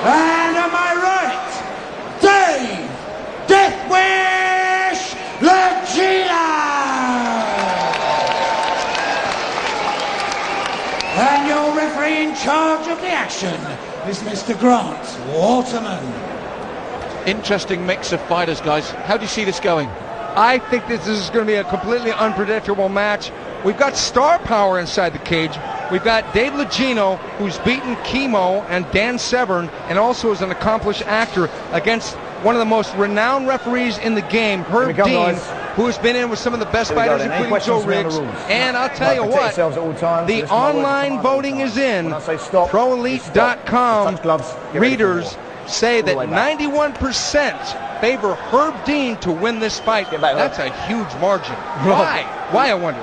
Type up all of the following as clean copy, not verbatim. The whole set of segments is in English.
And am I right? Dave Deathwish Legeno! And your referee in charge of the action is Mr. Grant Waterman. Interesting mix of fighters, guys. How do you see this going? I think this is going to be a completely unpredictable match. We've got star power inside the cage. We've got Dave Legeno, who's beaten Chemo and Dan Severn, and also is an accomplished actor, against one of the most renowned referees in the game, Herb Dean, who has been in with some of the best fighters, including Joe Riggs. And I'll tell you what, the online voting is in. ProElite.com readers say that 91% favor Herb Dean to win this fight. That's a huge margin. Why? Why, I wonder?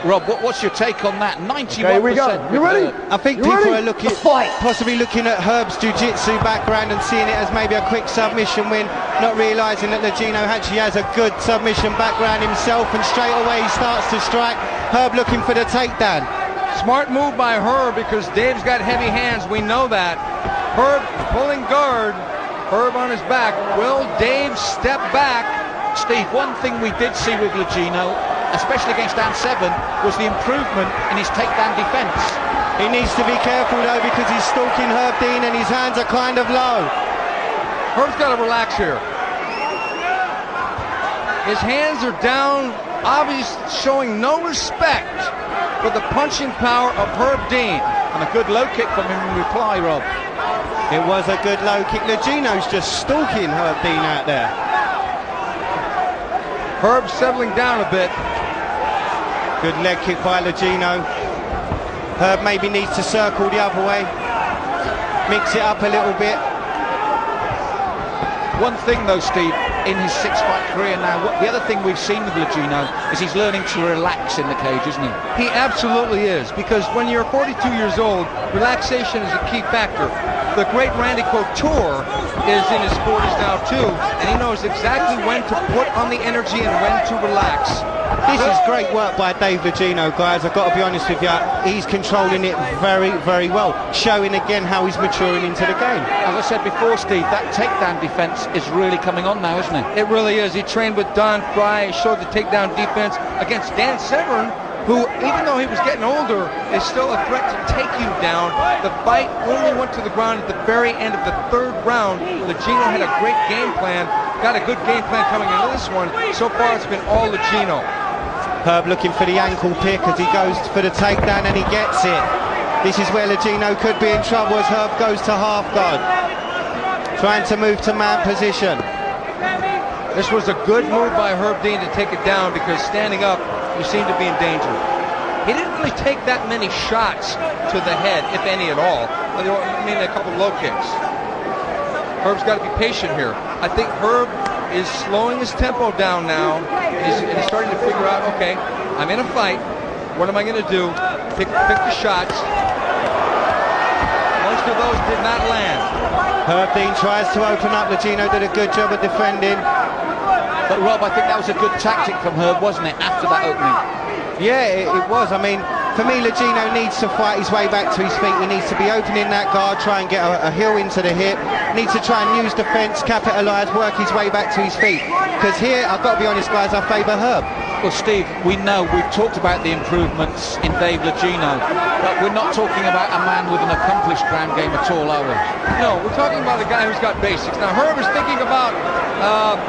Rob, what's your take on that? 91%. Okay, we go. You ready? I think people are possibly looking at Herb's jiu-jitsu background and seeing it as maybe a quick submission win, not realising that Legeno actually has a good submission background himself, and straight away he starts to strike. Herb looking for the takedown. Smart move by Herb, because Dave's got heavy hands. We know that. Herb pulling guard. Herb on his back. Will Dave step back? Steve, one thing we did see with Legeno, especially against Dan Severn, was the improvement in his takedown defence. He needs to be careful though, because he's stalking Herb Dean and his hands are kind of low. Herb's got to relax here. His hands are down, obviously showing no respect for the punching power of Herb Dean. And a good low kick from him in reply, Rob. It was a good low kick. Legeno's just stalking Herb Dean out there. Herb settling down a bit. Good leg kick by Legeno. Herb maybe needs to circle the other way, mix it up a little bit. One thing though, Steve, in his 6-fight career now, the other thing we've seen with Legeno is he's learning to relax in the cage, isn't he? He absolutely is, because when you're 42 years old, relaxation is a key factor. The great Randy Couture is in his 40s now too, and he knows exactly when to put on the energy and when to relax. This is great work by Dave Legeno, guys. I've got to be honest with you. He's controlling it very, very well, showing again how he's maturing into the game. As I said before, Steve, that takedown defence is really coming on now, isn't it? It really is. He trained with Don Fry, showed the takedown defense against Dan Severn, who, even though he was getting older, is still a threat to take you down. The fight only went to the ground at the very end of the 3rd round. Legeno had a great game plan, got a good game plan coming into this one. So far, it's been all Legeno. Herb looking for the ankle pick as he goes for the takedown, and he gets it. This is where Legeno could be in trouble as Herb goes to half guard, trying to move to man position. This was a good move by Herb Dean to take it down, because standing up, you seem to be in danger. He didn't really take that many shots to the head, if any at all. I mean, a couple low kicks. Herb's got to be patient here. I think Herb is slowing his tempo down now. He's starting to figure out, okay, I'm in a fight. What am I going to do? Pick the shots. Most of those did not land. Herb Dean tries to open up. Legeno did a good job of defending. But Rob, I think that was a good tactic from Herb, wasn't it, after that opening? Yeah, it was. I mean, for me, Legeno needs to fight his way back to his feet. He needs to be opening that guard, try and get a heel into the hip. Needs to try and use defence, capitalise, work his way back to his feet. Because here, I've got to be honest, guys, I favour Herb. Well, Steve, we know, we've talked about the improvements in Dave Legeno, but we're not talking about a man with an accomplished ground game at all, are we? No, we're talking about a guy who's got basics. Now, Herb is thinking about,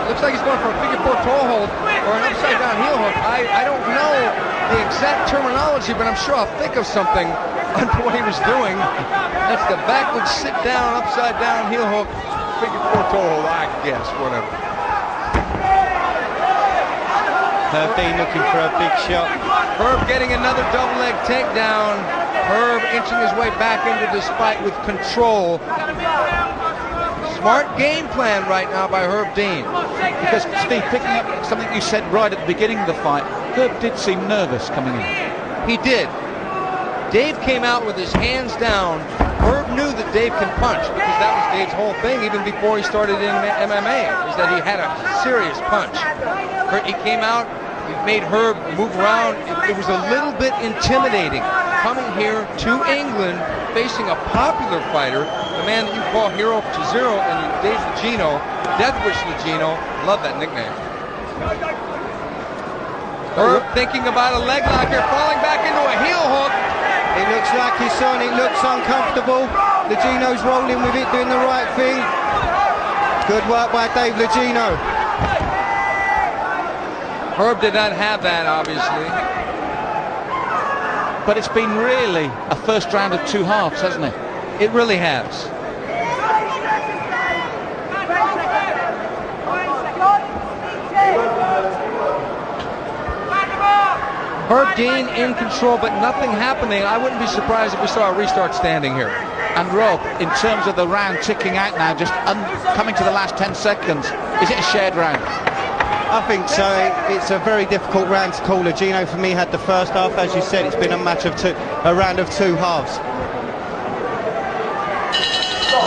looks like he's going for a figure 4 toe hold or an upside down heel hook. I don't know the exact terminology, but I'm sure I'll think of something under what he was doing. That's the backward sit down, upside down heel hook, figure 4 toe hold, I guess, whatever. Herb Dean looking for a big shot. Herb getting another double leg takedown. Herb inching his way back into this fight with control. Smart game plan right now by Herb Dean. Because, Steve, picking up something you said right at the beginning of the fight, Herb did seem nervous coming in. He did. Dave came out with his hands down. Herb knew that Dave can punch, because that was Dave's whole thing even before he started in MMA, is that he had a serious punch. He came out, he made Herb move around. It was a little bit intimidating coming here to England, facing a popular fighter, the man that you call hero to zero, and Dave Legeno, Death Wish Legeno, love that nickname. Herb thinking about a leg lock here, falling back into a heel hook. It looks like he's on, it looks uncomfortable. Legeno's rolling with it, doing the right thing. Good work by Dave Legeno. Herb did not have that, obviously. But it's been really a first round of two halves, hasn't it? It really has. Herb Dean in control, but nothing happening. I wouldn't be surprised if we saw a restart standing here. And Rob, in terms of the round ticking out now, just coming to the last 10 seconds, is it a shared round? I think so. It's a very difficult round to call. Legeno, for me, had the first half. As you said, it's been a match of a round of two halves.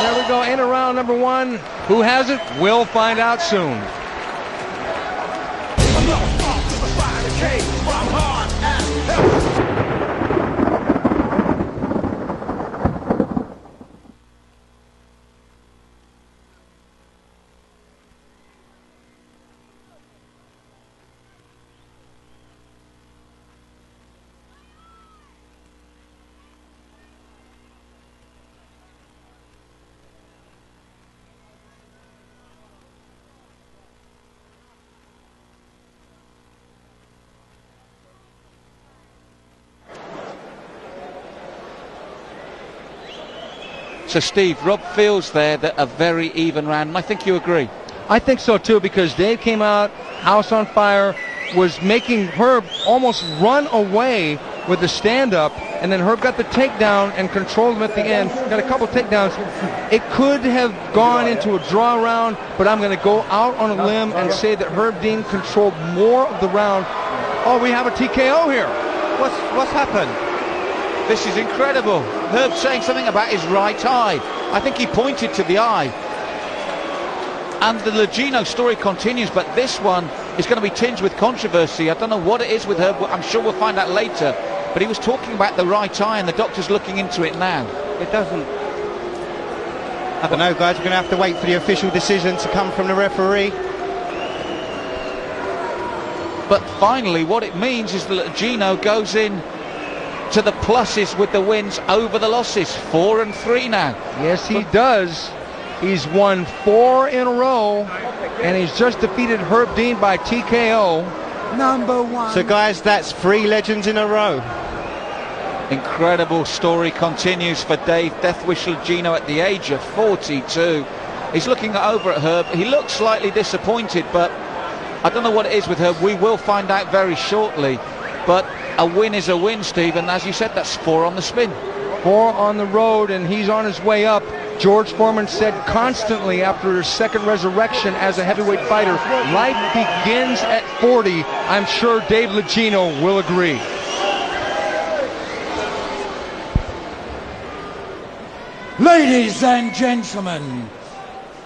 There we go, in round number one. Who has it? We'll find out soon. So, Steve, Rob feels there that a very even round, and I think you agree. I think so, too, because Dave came out, house on fire, was making Herb almost run away with the stand-up, and then Herb got the takedown and controlled him at the end. Got a couple takedowns. It could have gone into a draw round, but I'm going to go out on a limb and say that Herb Dean controlled more of the round. Oh, we have a TKO here. What's happened? This is incredible. Herb saying something about his right eye. I think he pointed to the eye. And the Legeno story continues, but this one is going to be tinged with controversy. I don't know what it is with Herb. I'm sure we'll find out later. But he was talking about the right eye, and the doctor's looking into it now. It doesn't. I don't know, guys. We're going to have to wait for the official decision to come from the referee. But finally, what it means is that Legeno goes in to the pluses with the wins over the losses. 4-3 now. Yes, he does. He's won 4 in a row, and he's just defeated Herb Dean by TKO. Number one. So, guys, that's 3 legends in a row. Incredible story continues for Dave Deathwish Legeno at the age of 42. He's looking over at Herb. He looks slightly disappointed, but I don't know what it is with Herb. We will find out very shortly. But a win is a win, Steve, and as you said, that's 4 on the spin. 4 on the road, and he's on his way up. George Foreman said constantly after his second resurrection as a heavyweight fighter, life begins at 40. I'm sure Dave Legeno will agree. Ladies and gentlemen,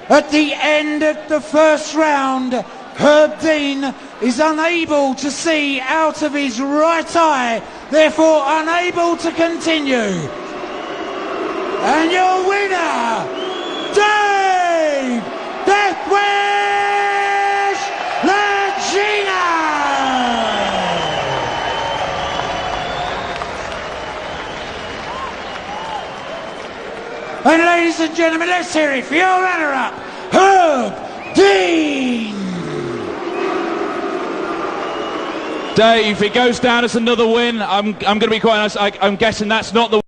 at the end of the first round, Herb Dean is unable to see out of his right eye, therefore unable to continue. And your winner, Dave Deathwish Legeno! And ladies and gentlemen, let's hear it for your runner-up, Herb Dean! Dave, it goes down as another win. I'm going to be quite honest, I'm guessing that's not the